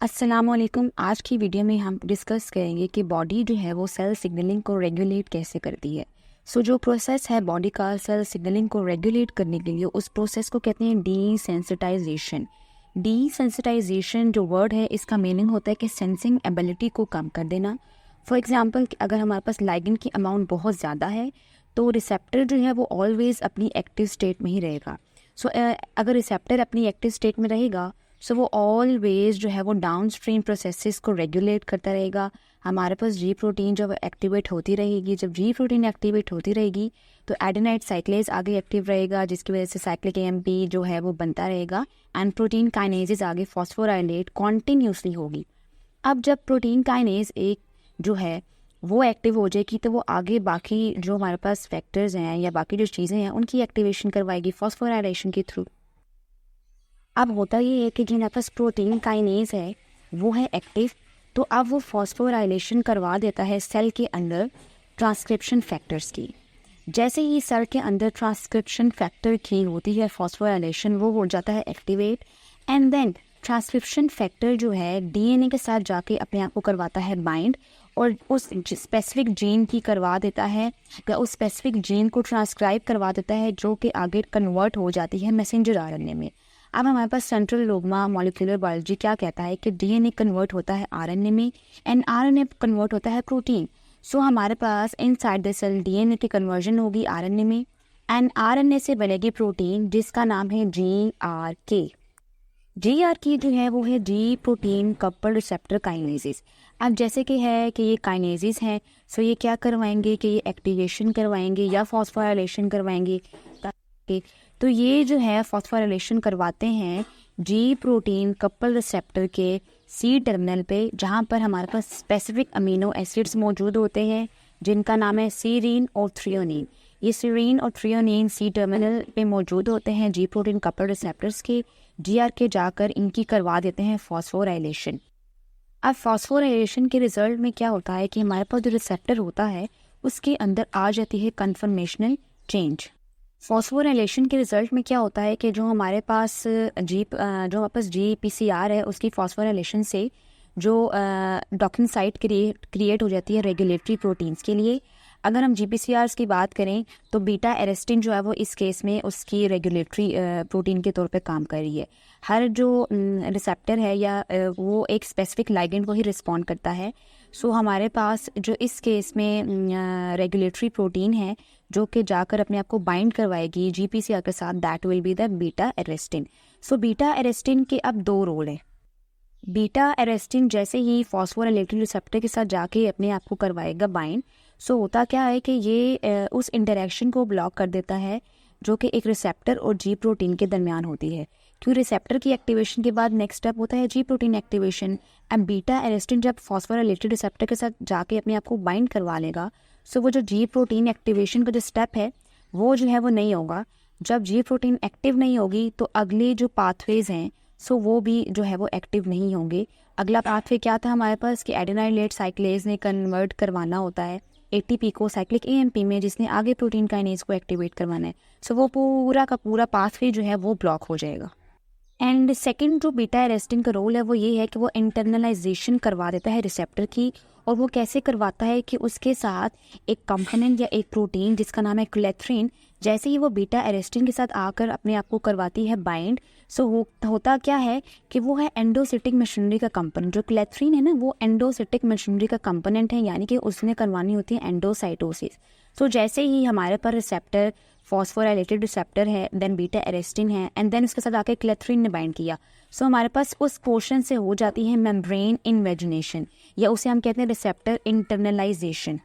अस्सलामुअलैकुम। आज की वीडियो में हम डिस्कस करेंगे कि बॉडी जो है वो सेल सिग्नलिंग को रेगुलेट कैसे करती है। जो प्रोसेस है बॉडी का सेल सिग्नलिंग को रेगुलेट करने के लिए, उस प्रोसेस को कहते हैं डीसेंसिटाइजेशन। डीसेंसिटाइजेशन जो वर्ड है, इसका मीनिंग होता है कि सेंसिंग एबिलिटी को कम कर देना। फॉर एग्जांपल, अगर हमारे पास लाइगेंड की अमाउंट बहुत ज़्यादा है तो रिसेप्टर जो है वो ऑलवेज अपनी एक्टिव स्टेट में ही रहेगा। अगर रिसेप्टर अपनी एक्टिव स्टेट में रहेगा वो ऑलवेज जो है वो डाउन स्ट्रीम प्रोसेसेस को रेगुलेट करता रहेगा। हमारे पास जी प्रोटीन जब एक्टिवेट होती रहेगी, जब जी प्रोटीन एक्टिवेट होती रहेगी तो एडेनाइड साइक्लेज आगे एक्टिव रहेगा, जिसकी वजह से साइक्लिक एएमपी जो है वो बनता रहेगा एंड प्रोटीन काइनेजेस आगे फॉस्फोराइलेट कॉन्टिन्यूसली होगी। अब जब प्रोटीन काइनेज एक जो है वो एक्टिव हो जाएगी तो वो आगे बाकी जो हमारे पास फैक्टर्स हैं या बाकी जो चीज़ें हैं उनकी एक्टिवेशन करवाएगी फॉस्फोराइलेशन के थ्रू। अब होता ये है कि जो हमारे पास प्रोटीन काइनेज है वो है एक्टिव, तो अब वो फॉस्फोराइलेशन करवा देता है सेल के अंदर ट्रांसक्रिप्शन फैक्टर्स की। जैसे ही सेल के अंदर ट्रांसक्रिप्शन फैक्टर की होती है फॉस्फोराइलेशन, वो हो जाता है activate and then transcription factor जो है डीएनए के साथ जाके अपने आप को करवाता है बाइंड और उस स्पेसिफिक जीन की करवा देता है या उस स्पेसिफिक जीन को ट्रांसक्राइब करवा देता है जो कि आगे कन्वर्ट हो जाती है मैसेंजर आरएनए में। अब हमारे पास सेंट्रल डोग्मा मॉलिक्यूलर बायोलॉजी क्या कहता है कि डीएनए कन्वर्ट होता है आरएनए में एंड आरएनए कन्वर्ट होता है प्रोटीन। हमारे पास इनसाइड द सेल डीएनए की कन्वर्जन होगी आरएनए में एंड आरएनए से बनेगी प्रोटीन जिसका नाम है जीआरके। जीआरके जो है वो है जी प्रोटीन कपल रिसेप्टर काइनेजेस। अब जैसे कि है कि ये काइनेजेस हैं, ये क्या करवाएंगे कि ये एक्टिवेशन करवाएंगे या फॉस्फोराइलेशन करवाएंगे। तो ये जो है फॉस्फोराइलेशन करवाते हैं जी प्रोटीन कपल रिसेप्टर के सी टर्मिनल पे, जहाँ पर हमारे पास स्पेसिफिक अमीनो एसिड्स मौजूद होते हैं जिनका नाम है सीरीन और थ्रियोनिन। ये सीरीन और थ्रियोनिन सी टर्मिनल पे मौजूद होते हैं जी प्रोटीन कपल रिसेप्टर्स के। जीआरके जाकर इनकी करवा देते हैं फॉस्फोराइलेशन। अब फॉस्फोराइलेशन के रिजल्ट में क्या होता है कि हमारे पास जो रिसेप्टर होता है उसके अंदर आ जाती है कन्फर्मेशनल चेंज। फॉस्फोराइलेशन के रिजल्ट में क्या होता है कि जो हमारे पास GPCR है उसकी फॉस्फोराइलेशन से जो डॉकिंग साइट क्रिएट हो जाती है रेगुलेटरी प्रोटीन्स के लिए। अगर हम GPCRs की बात करें तो बीटा एरेस्टिन जो है वो इस केस में उसकी रेगुलेटरी प्रोटीन के तौर पे काम कर रही है। हर जो रिसेप्टर है या वो एक स्पेसिफिक लाइगेंड को ही रिस्पॉन्ड करता है। हमारे पास जो इस केस में रेगुलेटरी प्रोटीन है जो कि जाकर अपने आप को बाइंड करवाएगी GPCR के साथ, that will be the beta arrestin. Beta arrestin के अब दो रोल है। बीटा एरेस्टिन जैसे ही फॉस्फोराइलेटरी रिसेप्टर के साथ जाके अपने आप को करवाएगा बाइंड, होता क्या है कि ये उस इंटरेक्शन को ब्लॉक कर देता है जो कि एक रिसेप्टर और जी प्रोटीन के दरमियान होती है। क्योंकि रिसेप्टर की एक्टिवेशन के बाद नेक्स्ट स्टेप होता है जी प्रोटीन एक्टिवेशन। अब बीटा एरेस्टिन जब फॉस्फोराइलेटरी रिसेप्टर के साथ जाके अपने आप को बाइंड करवा लेगा, वो जो जी प्रोटीन एक्टिवेशन का जो स्टेप है वो जो है वो नहीं होगा। जब जी प्रोटीन एक्टिव नहीं होगी तो अगले जो पाथवेज हैं वो भी जो है वो एक्टिव नहीं होंगे। अगला पाथवे क्या था हमारे पास कि एडेनाइलेट साइक्लेज ने कन्वर्ट करवाना होता है ATP को साइक्लिक AMP में, जिसने आगे प्रोटीन काइनेज को एक्टिवेट करवाना है। वो पूरा का पूरा पाथवे जो है वो ब्लॉक हो जाएगा। एंड सेकंड जो बीटा एरेस्टिन का रोल है वो ये है कि वो इंटरनलाइजेशन करवा देता है रिसेप्टर की। और वो कैसे करवाता है कि उसके साथ एक कंपोनेंट या एक प्रोटीन जिसका नाम है क्लेथ्रिन, जैसे ही वो बीटा एरेस्टिन के साथ आकर अपने आप को करवाती है बाइंड, होता क्या है कि वो है एंडोसिटिक मशीनरी का कंपोनेंट। जो क्लेथ्रिन है ना वो एंडोसिटिक मशीनरी का कंपोनेंट है, यानी कि उसने करवानी होती है एंडोसाइटोसिस। जैसे ही हमारे पर रिसेप्टर फॉस्फोराइलेटेड रिसेप्टर है, देन बीटा एरेस्टिन है एंड देन उसके साथ आके क्लेथ्रिन ने बाइंड किया, हमारे पास उस पोर्शन से हो जाती है मेम्ब्रेन इन्वेजिनेशन, या उसे हम कहते हैं रिसेप्टर इंटरनलाइजेशन।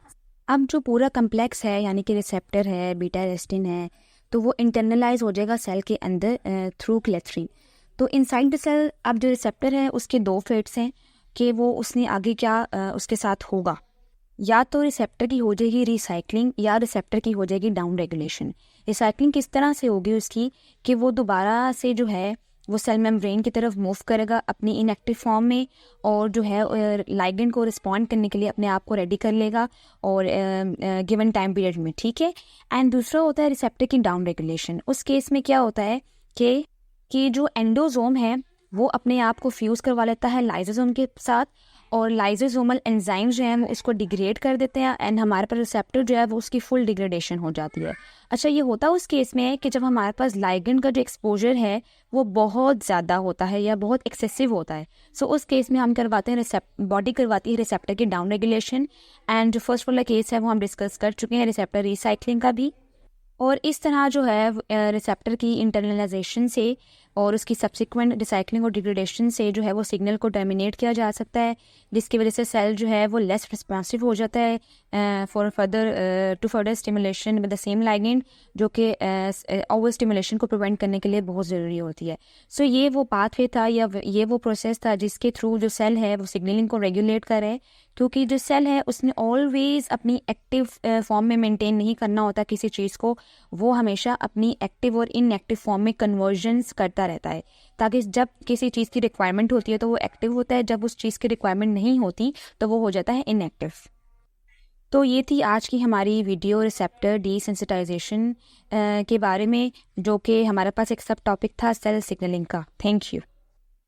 अब जो पूरा कम्प्लेक्स है यानी कि रिसेप्टर है, बीटा एरेस्टिन है, तो वो इंटरनलाइज हो जाएगा सेल के अंदर थ्रू क्लेथ्रिन। तो इनसाइड द सेल अब जो रिसेप्टर है उसके दो फेट्स हैं कि वो उसने आगे क्या उसके साथ होगा। या तो रिसेप्टर की हो जाएगी रिसाइकलिंग या रिसेप्टर की हो जाएगी डाउन रेगुलेशन। रिसाइकलिंग किस तरह से होगी उसकी कि वो दोबारा से जो है वो सेल मेम्ब्रेन की तरफ मूव करेगा अपनी इनएक्टिव फॉर्म में और जो है लाइगेंड को रिस्पॉन्ड करने के लिए अपने आप को रेडी कर लेगा और गिवन टाइम पीरियड में, ठीक है। एंड दूसरा होता है रिसेप्टर की डाउन रेगुलेशन। उस केस में क्या होता है कि जो एंडोसोम है वो अपने आप को फ्यूज़ करवा लेता है लाइसोसोम के साथ, और लाइसोसोमल एंजाइम्स जो हैं वो इसको डिग्रेड कर देते हैं, एंड हमारे पास रिसेप्टर जो है वो उसकी फुल डिग्रेडेशन हो जाती है। अच्छा, ये होता उस केस में है कि जब हमारे पास लाइगेंड का जो एक्सपोजर है वो बहुत ज़्यादा होता है या बहुत एक्सेसिव होता है। सो उस केस में हम करवाते हैं बॉडी करवाती है रिसेप्टर की डाउन रेगुलेशन, एंड जो फर्स्ट वाला केस है वो हम डिस्कस कर चुके हैं रिसेप्टर रिसाइक्लिंग का भी। और इस तरह जो है रिसेप्टर की इंटरनलाइजेशन से और उसकी सब्सिक्वेंट रिसाइकलिंग और डिग्रेडेशन से जो है वो सिग्नल को टर्मिनेट किया जा सकता है, जिसकी वजह से सेल जो है वो लेस रिस्पॉन्सिव हो जाता है for further stimulation with the same ligand, जो कि ओवर स्टिमुलेशन को प्रिवेंट करने के लिए बहुत ज़रूरी होती है। सो ये वो पाथवे था या ये वो प्रोसेस था जिसके थ्रू जो सेल है वो सिग्नलिंग को रेगुलेट करे, क्योंकि जो सेल है उसने ऑलवेज अपनी एक्टिव फॉर्म में मेंटेन नहीं करना होता किसी चीज़ को, वो हमेशा अपनी एक्टिव और इनएक्टिव फॉर्म में कन्वर्जन्स करता रहता है, ताकि जब किसी चीज़ की रिक्वायरमेंट होती है तो वो एक्टिव होता है, जब उस चीज़ की रिक्वायरमेंट नहीं होती तो वो हो जाता है इनएक्टिव। तो ये थी आज की हमारी वीडियो रिसेप्टर डीसेंसिटाइजेशन के बारे में, जो कि हमारे पास एक सब टॉपिक था सेल सिग्नलिंग का। Thank you.